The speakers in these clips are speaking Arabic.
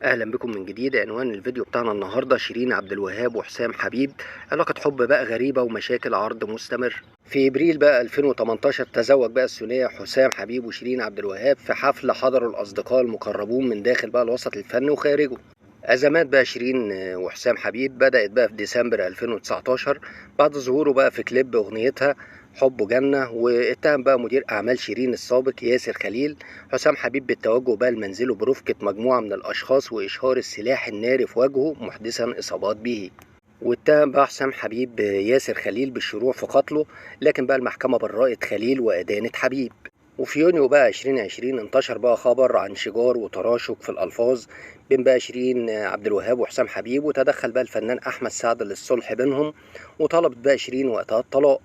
اهلا بكم من جديد. عنوان الفيديو بتاعنا النهارده شيرين عبد الوهاب وحسام حبيب، علاقة حب بقى غريبة ومشاكل عرض مستمر. في ابريل بقى 2018 تزوج بقى الثنائي حسام حبيب وشيرين عبد الوهاب في حفل حضره الاصدقاء المقربون من داخل بقى الوسط الفني وخارجه. ازمات بقى شيرين وحسام حبيب بدأت بقى في ديسمبر 2019 بعد ظهوره بقى في كليب اغنيتها حب جنة، واتهم بقى مدير أعمال شيرين السابق ياسر خليل حسام حبيب بالتوجه بقى لمنزله برفقة مجموعة من الأشخاص وإشهار السلاح الناري في وجهه محدثا إصابات به. واتهم بقى حسام حبيب ياسر خليل بالشروع في قتله، لكن بقى المحكمة برأت خليل وأدانت حبيب. وفي يونيو بقى 2020 انتشر بقى خبر عن شجار وتراشق في الألفاظ بين بقى شيرين عبد الوهاب وحسام حبيب، وتدخل بقى الفنان أحمد سعد للصلح بينهم، وطلبت بقى شيرين وقتها الطلاق.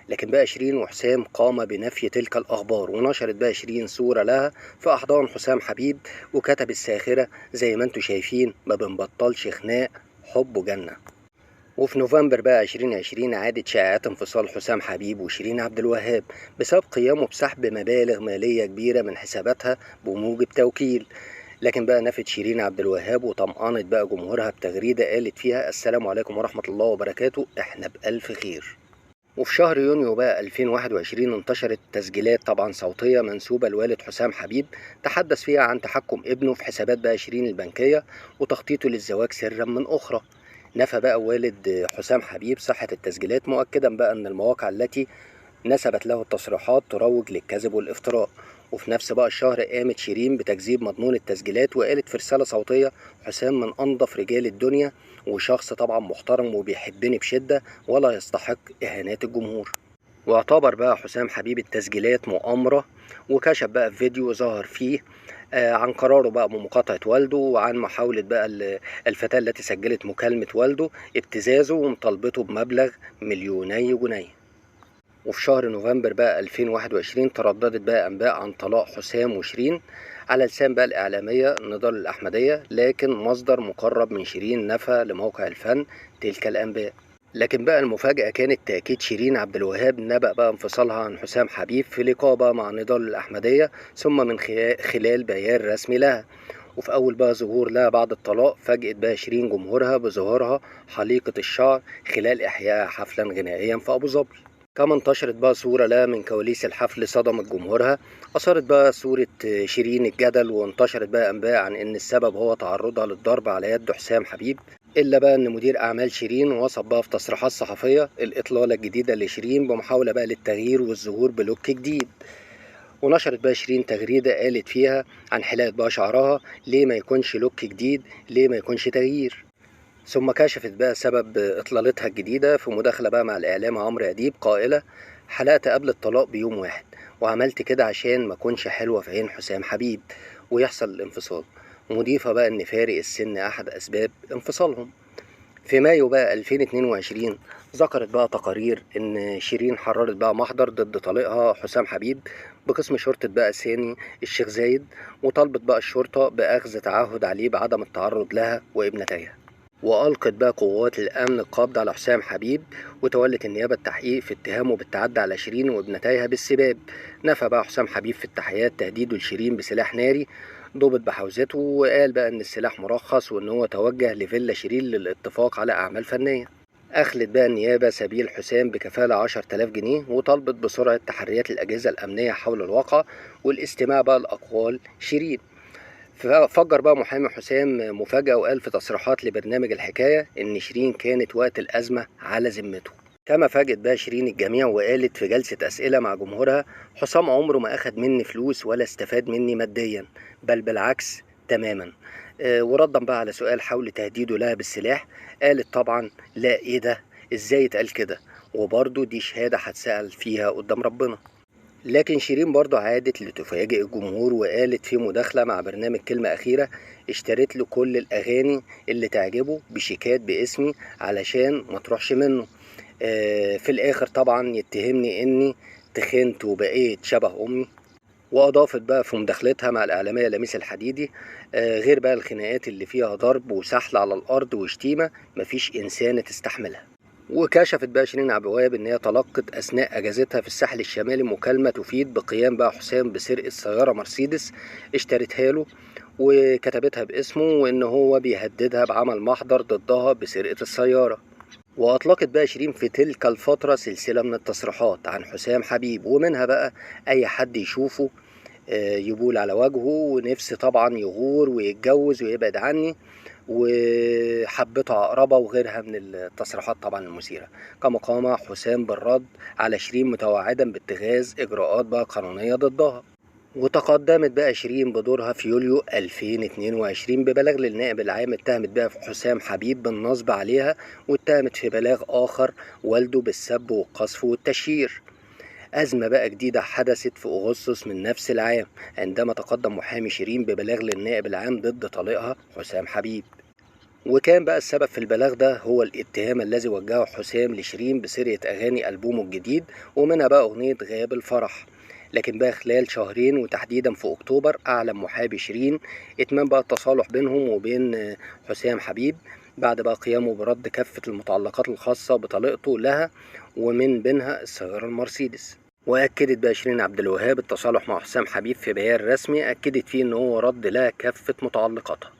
لكن بقى شيرين وحسام قام بنفي تلك الأخبار، ونشرت بقى شيرين صورة لها في أحضان حسام حبيب، وكتب الساخرة زي ما انتوا شايفين ما بنبطلش خناق حب جنة. وفي نوفمبر بقى 2020 عادت شائعات انفصال حسام حبيب وشيرين عبد الوهاب بسبب قيامه بسحب مبالغ مالية كبيرة من حساباتها بموجب توكيل. لكن بقى نفت شيرين عبد الوهاب وطمأنت بقى جمهورها بتغريدة قالت فيها السلام عليكم ورحمة الله وبركاته، احنا بألف خير. وفي شهر يونيو بقى 2021 انتشرت تسجيلات طبعا صوتية منسوبة لوالد حسام حبيب تحدث فيها عن تحكم ابنه في حسابات بقى شيرين البنكية وتخطيطه للزواج سرا من أخرى. نفى بقى والد حسام حبيب صحة التسجيلات، مؤكدا بقى أن المواقع التي نسبت له التصريحات تروج للكذب والافتراء. وفي نفس بقى الشهر قامت شيرين بتكذيب مضمون التسجيلات، وقالت في رسالة صوتية حسام من أنظف رجال الدنيا وشخص طبعا محترم وبيحبني بشدة ولا يستحق إهانات الجمهور. واعتبر بقى حسام حبيب التسجيلات مؤامرة، وكشف بقى في فيديو ظهر فيه عن قراره بقى بمقاطعة والده، وعن محاولة بقى الفتاة التي سجلت مكالمة والده ابتزازه ومطالبته بمبلغ مليوني جنيه. وفي شهر نوفمبر بقى 2021 ترددت بقى أنباء عن طلاق حسام وشيرين على لسان بقى الإعلامية نضال الأحمدية، لكن مصدر مقرب من شيرين نفى لموقع الفن تلك الأنباء. لكن بقى المفاجأة كانت تأكيد شيرين عبد الوهاب نبأ بقى انفصالها عن حسام حبيب في لقاء بقى مع نضال الأحمدية، ثم من خلال بيان رسمي لها. وفي أول بقى ظهور لها بعد الطلاق فاجأت بقى شيرين جمهورها بظهورها حليقة الشعر خلال إحياء حفلا غنائيا في أبو ظبي. كما انتشرت بقى صورة لها من كواليس الحفل صدمت جمهورها. أثارت بقى صورة شيرين الجدل، وانتشرت بقى أنباء عن إن السبب هو تعرضها للضرب على يد حسام حبيب، إلا بقى إن مدير أعمال شيرين وصف بقى في تصريحات صحفية الإطلالة الجديدة لشيرين بمحاولة بقى للتغيير والظهور بلوك جديد. ونشرت بقى شيرين تغريدة قالت فيها عن حلاقة بقى شعرها ليه ما يكونش لوك جديد، ليه ما يكونش تغيير. ثم كشفت بقى سبب إطلالتها الجديدة في مداخلة بقى مع الإعلام عمرو أديب قائلة حلقت قبل الطلاق بيوم واحد، وعملت كده عشان ما كونش حلوة في عين حسام حبيب ويحصل الانفصال، مضيفة بقى إن فارق السن أحد أسباب انفصالهم. في مايو بقى 2022 ذكرت بقى تقارير إن شيرين حررت بقى محضر ضد طليقها حسام حبيب بقسم شرطة بقى ثاني الشيخ زايد، وطالبت بقى الشرطة بأخذ تعهد عليه بعدم التعرض لها وابنتيها. وألقت بقى قوات الأمن القبض على حسام حبيب، وتولت النيابة التحقيق في اتهامه بالتعدي على شيرين وابنتيها بالسباب. نفى بقى حسام حبيب في التحقيقات تهديده لشيرين بسلاح ناري ضبط بحوزته، وقال بقى إن السلاح مرخص وإن هو توجه لفيلا شيرين للاتفاق على أعمال فنية. أخلت بقى النيابة سبيل حسام بكفالة 10,000 جنيه، وطالبت بسرعة تحريات الأجهزة الأمنية حول الواقع والاستماع بقى لأقوال شيرين. فجر بقى محامي حسام مفاجأة وقال في تصريحات لبرنامج الحكاية إن شيرين كانت وقت الأزمة على ذمته. كما فاجئت بقى شيرين الجميع وقالت في جلسة أسئلة مع جمهورها حسام عمره ما أخد مني فلوس ولا استفاد مني ماديا، بل بالعكس تماما. وردا بقى على سؤال حول تهديده لها بالسلاح قالت طبعا لا، إيه ده، إزاي يتقال كده، وبرضه دي شهادة هتسأل فيها قدام ربنا. لكن شيرين برضه عادت لتفاجئ الجمهور وقالت في مداخلة مع برنامج كلمة أخيرة اشتريت له كل الأغاني اللي تعجبه بشيكات باسمي علشان ما تروحش منه. في الآخر طبعا يتهمني إني تخنت وبقيت شبه أمي. وأضافت بقى في مداخلتها مع الإعلامية لميس الحديدي غير بقى الخناقات اللي فيها ضرب وسحل على الأرض وشتيمة مفيش إنسانة تستحملها. وكشفت بقى شيرين عبد الوهاب ان هي تلقت اثناء اجازتها في الساحل الشمالي مكالمه تفيد بقيام بقى حسام بسرقه سياره مرسيدس اشترتها له، وكتبتها باسمه وإن هو بيهددها بعمل محضر ضدها بسرقة السيارة. وأطلقت بقى شيرين في تلك الفترة سلسلة من التصريحات عن حسام حبيب، ومنها بقى أي حد يشوفه يبول على وجهه، ونفسي طبعا يغور ويتجوز ويبعد عني، وحبته عقربة وغيرها من التصريحات طبعا المثيرة. كما قام حسام بالرد على شيرين متوعدا باتخاذ إجراءات بقى قانونية ضدها. وتقدمت بقى شيرين بدورها في يوليو 2022 ببلاغ للنائب العام اتهمت بقى في حسام حبيب بالنصب عليها، واتهمت في بلاغ آخر والده بالسب والقذف والتشهير. أزمة بقى جديدة حدثت في أغسطس من نفس العام عندما تقدم محامي شيرين ببلاغ للنائب العام ضد طليقها حسام حبيب. وكان بقى السبب في البلاغ ده هو الاتهام الذي وجهه حسام لشيرين بسرقة أغاني ألبومه الجديد، ومنها بقى أغنية غاب الفرح. لكن بقى خلال شهرين وتحديدا في أكتوبر أعلن محامي شيرين إتمام بقى التصالح بينهم وبين حسام حبيب بعد بقى قيامه برد كافة المتعلقات الخاصة بطليقته لها، ومن بينها السيارة المرسيدس. وأكدت بقى شيرين عبد الوهاب التصالح مع حسام حبيب في بيان رسمي أكدت فيه إن هو رد لها كافة متعلقاتها.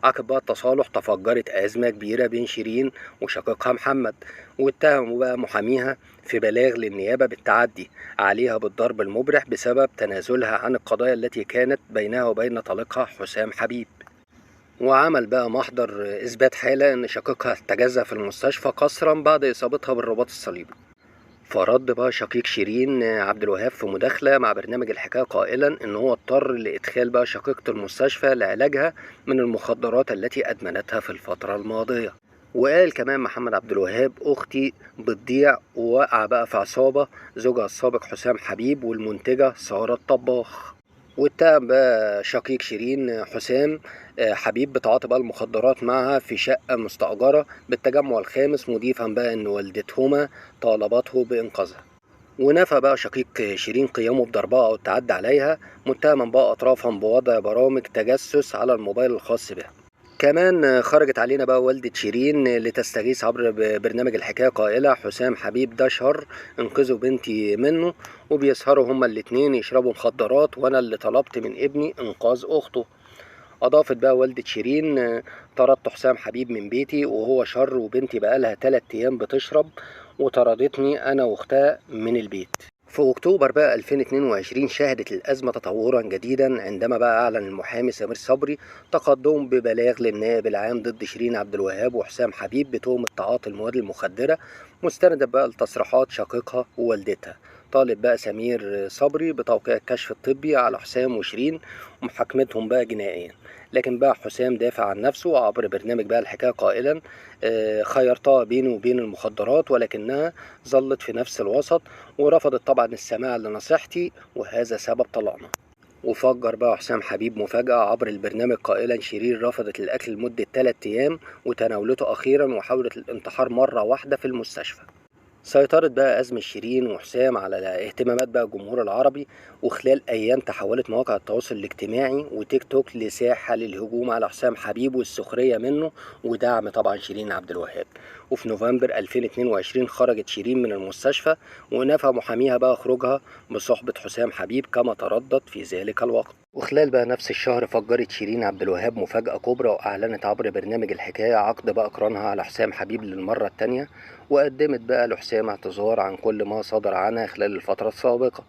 عقب بقى التصالح تفجرت أزمة كبيرة بين شيرين وشقيقها محمد، واتهموا بقى محاميها في بلاغ للنيابة بالتعدي عليها بالضرب المبرح بسبب تنازلها عن القضايا التي كانت بينها وبين طليقها حسام حبيب. وعمل بقى محضر إثبات حالة إن شقيقها تجزأ في المستشفى قسرا بعد إصابتها بالرباط الصليبي. فرد بقى شقيق شيرين عبد الوهاب في مداخلة مع برنامج الحكاية قائلا إن هو اضطر لإدخال بقى شقيقته المستشفى لعلاجها من المخدرات التي أدمنتها في الفترة الماضية. وقال كمان محمد عبد الوهاب أختي بتضيع، ووقع بقى في عصابة زوجها السابق حسام حبيب والمنتجة سارة الطباخ. واتهم بقى شقيق شيرين حسام حبيب بتعاطي بقى المخدرات معها في شقة مستأجرة بالتجمع الخامس، مضيفا بقى إن والدتهما طالبته بإنقاذها. ونفى بقى شقيق شيرين قيامه بضربها أو التعدي عليها، متهما بقى أطرافا بوضع برامج تجسس على الموبايل الخاص بها. كمان خرجت علينا بقى والدة شيرين لتستغيث عبر برنامج الحكاية قائلة حسام حبيب ده شر، انقذوا بنتي منه، وبيسهروا هما الاتنين يشربوا مخدرات وانا اللي طلبت من ابني انقاذ اخته. اضافت بقى والدة شيرين طردت حسام حبيب من بيتي وهو شر، وبنتي بقالها 3 ايام بتشرب وطردتني انا واختها من البيت. في أكتوبر بقى 2022 شهدت الأزمة تطورا جديدا عندما بقى أعلن المحامي سمير صبري تقدم ببلاغ للنائب العام ضد شيرين عبد الوهاب وحسام حبيب بتهمة تعاطي المواد المخدرة، مستندا بقى لتصريحات شقيقها ووالدتها. طالب بقى سمير صبري بتوقيع الكشف الطبي على حسام وشيرين ومحاكمتهم بقى جنائيا. لكن بقى حسام دافع عن نفسه عبر برنامج بقى الحكاية قائلا خيرتها بيني وبين المخدرات ولكنها ظلت في نفس الوسط، ورفضت طبعا السماع لنصيحتي وهذا سبب طلاقنا. وفجر بقى حسام حبيب مفاجأة عبر البرنامج قائلا شيرين رفضت الأكل لمدة 3 أيام وتناولته أخيرا وحاولت الانتحار مرة واحدة في المستشفى. سيطرت بقى أزمة شيرين وحسام على اهتمامات بقى الجمهور العربي، وخلال أيام تحولت مواقع التواصل الاجتماعي وتيك توك لساحة للهجوم على حسام حبيب والسخرية منه ودعم طبعا شيرين عبد الوهاب. وفي نوفمبر 2022 خرجت شيرين من المستشفى ونفى محاميها بقى خروجها بصحبة حسام حبيب كما تردد في ذلك الوقت. وخلال بقى نفس الشهر فجرت شيرين عبد الوهاب مفاجأة كبرى وأعلنت عبر برنامج الحكاية عقد بقى قرانها على حسام حبيب للمرة التانية، وقدمت بقى لحسام اعتذار عن كل ما صدر عنها خلال الفترة السابقة.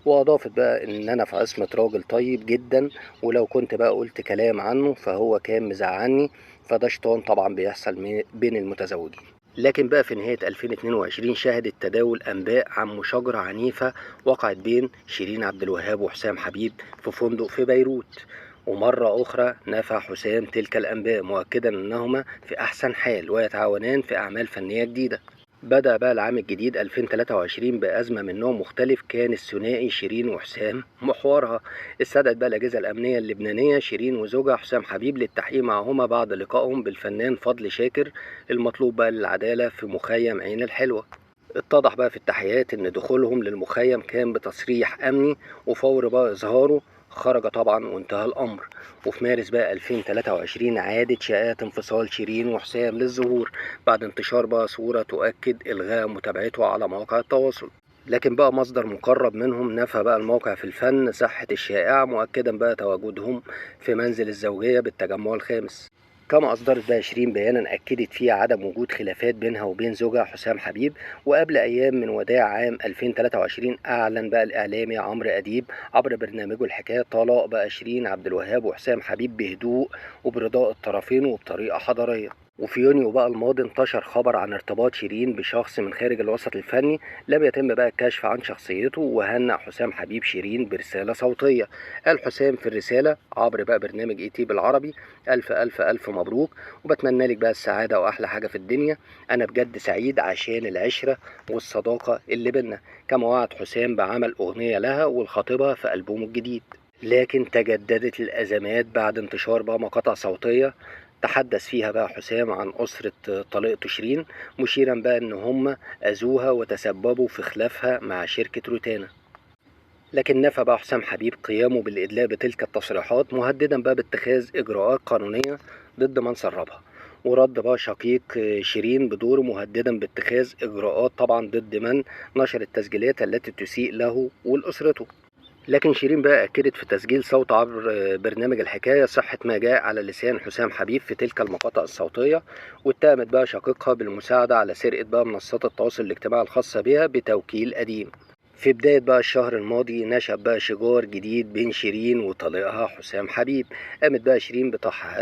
وأضافت بقى إن أنا في عصمة راجل طيب جدا، ولو كنت بقى قلت كلام عنه فهو كان مزعلني، فده شيطان طبعا بيحصل بين المتزوجين. لكن بقى في نهاية 2022 شهدت تداول أنباء عن مشاجرة عنيفة وقعت بين شيرين عبد الوهاب وحسام حبيب في فندق في بيروت. ومرة أخرى نفى حسام تلك الأنباء مؤكدا أنهما في أحسن حال ويتعاونان في أعمال فنية جديدة. بدأ بقى العام الجديد 2023 بأزمة من نوع مختلف كان الثنائي شيرين وحسام محورها. استدعت بقى الأجهزة الأمنية اللبنانية شيرين وزوجها حسام حبيب للتحقيق معهما بعد لقائهم بالفنان فضل شاكر المطلوب بقى للعدالة في مخيم عين الحلوة. اتضح بقى في التحقيقات ان دخولهم للمخيم كان بتصريح امني، وفور بقى اظهاره خرج طبعا وانتهى الامر. وفي مارس بقى 2023 عادت شائعات انفصال شيرين وحسام للظهور بعد انتشار بقى صورة تؤكد الغاء متابعته على مواقع التواصل. لكن بقى مصدر مقرب منهم نفى بقى الموقع في الفن صحة الشائعة، مؤكدا بقى تواجدهم في منزل الزوجية بالتجمع الخامس. كما أصدرت بقى شيرين بيانا أكدت فيه عدم وجود خلافات بينها وبين زوجها حسام حبيب. وقبل أيام من وداع عام 2023 أعلن بقى الإعلامي عمرو أديب عبر برنامجه الحكاية طلاق بقى شيرين عبد الوهاب وحسام حبيب بهدوء وبرضاء الطرفين وبطريقة حضارية. وفي يونيو بقى الماضي انتشر خبر عن ارتباط شيرين بشخص من خارج الوسط الفني. لم يتم بقى الكشف عن شخصيته، وهنأ حسام حبيب شيرين برسالة صوتية. قال حسام في الرسالة عبر بقى برنامج اي تي بالعربي: ألف ألف ألف مبروك، وبتمنى لك بقى السعادة وأحلى حاجة في الدنيا. أنا بجد سعيد عشان العشرة والصداقة اللي بينا. كما وعد حسام بعمل أغنية لها ولخطيبها في ألبومه الجديد. لكن تجددت الأزمات بعد انتشار بقى مقاطع صوتية تحدث فيها بقى حسام عن أسرة طليقته شيرين، مشيرا بقى إن هم أذوها وتسببوا في خلافها مع شركة روتانا. لكن نفى بقى حسام حبيب قيامه بالإدلاء بتلك التصريحات، مهددا بقى باتخاذ إجراءات قانونية ضد من سربها. ورد بقى شقيق شيرين بدوره مهددا باتخاذ إجراءات طبعا ضد من نشر التسجيلات التي تسيء له ولأسرته. لكن شيرين بقى أكدت في تسجيل صوت عبر برنامج الحكاية صحة ما جاء على لسان حسام حبيب في تلك المقاطع الصوتية، واتهمت بقى شقيقها بالمساعدة على سرقة بقى منصات التواصل الاجتماعي الخاصة بها بتوكيل قديم. في بداية بقى الشهر الماضي نشأ بقى شجار جديد بين شيرين وطليقها حسام حبيب. قامت بقى شيرين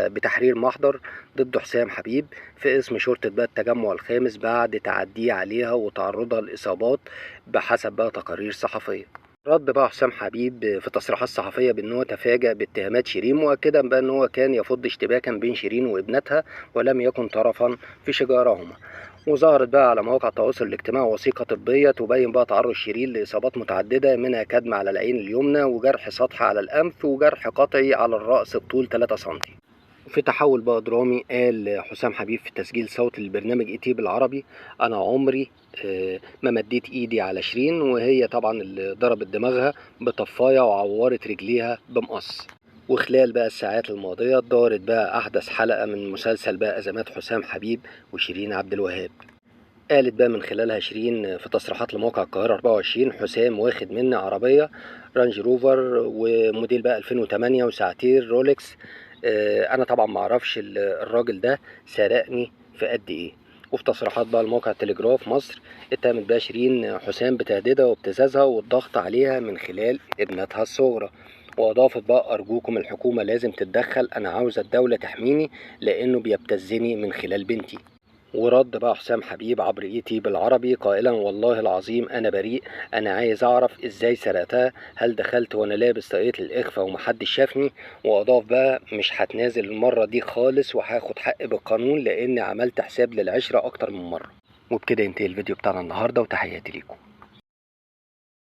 بتحرير محضر ضد حسام حبيب في اسم شرطة بقى التجمع الخامس بعد تعديه عليها وتعرضها لإصابات بحسب بقى تقارير صحفية. رد بقى حسام حبيب في تصريحات صحفية بأن هو تفاجأ باتهامات شيرين، مؤكدا بقى أن هو كان يفض اشتباكا بين شيرين وابنتها ولم يكن طرفا في شجارهما. وظهرت بقى على مواقع التواصل الاجتماعي وثيقة طبية تبين بقى تعرض شيرين لإصابات متعددة، منها كدم على العين اليمنى وجرح سطحي على الأنف وجرح قطعي على الرأس بطول 3 سنتي. في تحول بقى درامي قال حسام حبيب في تسجيل صوت البرنامج اي تي بالعربي: انا عمري ما مديت ايدي على شيرين، وهي طبعا اللي ضربت دماغها بطفايه وعورت رجليها بمقص. وخلال بقى الساعات الماضيه دارت بقى احدث حلقه من مسلسل بقى ازمات حسام حبيب وشيرين عبد الوهاب. قالت بقى من خلالها شيرين في تصريحات لموقع القاهرة 24: حسام واخد مني عربية رانج روفر وموديل بقى 2008 وساعتين رولكس. انا طبعا معرفش الراجل ده سرقني في قد ايه. وفي تصريحات بقى لموقع تلجراف مصر اتهمت بقى شيرين حسام بتهديدها وابتزازها والضغط عليها من خلال ابنتها الصغرى. واضافت بقى: ارجوكم الحكومة لازم تتدخل، انا عاوزة الدولة تحميني لانه بيبتزني من خلال بنتي. ورد بقى حسام حبيب عبر اي تي بالعربي قائلا: والله العظيم انا بريء، انا عايز اعرف ازاي سرقتها، هل دخلت وانا لابس طاقية الاخفاء ومحدش شافني؟ واضاف بقى: مش هتنازل المرة دي خالص وهاخد حقي بالقانون لاني عملت حساب للعشرة اكتر من مرة. وبكده ينتهي الفيديو بتاعنا النهاردة، وتحياتي ليكم.